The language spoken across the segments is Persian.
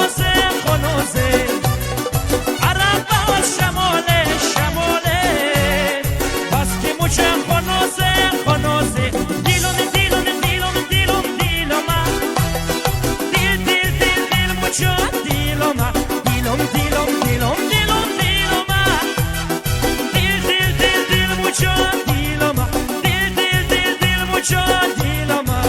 خنوزه خنوزه عربا شماله شماله بس که موچه خنوزه خنوزه دیلون دیلون دیلون دیلون دیلوما دیل دیل دیل دیل موچه دیلوما دیلون دیلون دیلون دیلون دیلوما دیل دیل دیل دیل موچه دیلوما دیل دیل دیل دیل موچه دیلوما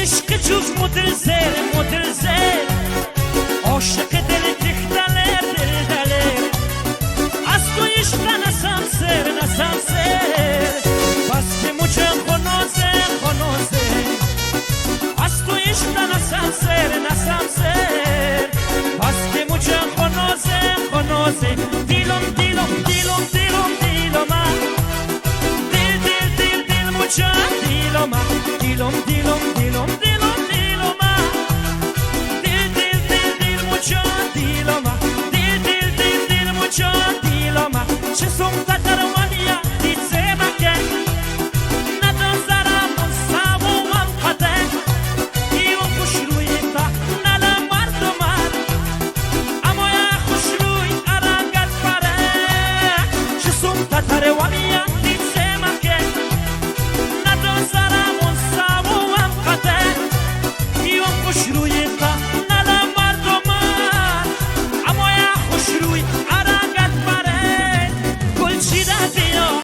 عشق جوز مدل زر عاشق دل تختله دل دله از تو عشق نسم سر بس که موچه خنوزه خنوزه از تو عشق نسم سر بس که موچه خنوزه خنوزه دیلم دیلم دیلم دیلم دیلوما دیل دیل دیل دیل موچه دیلوما دیلم دیلم دیلم دیلم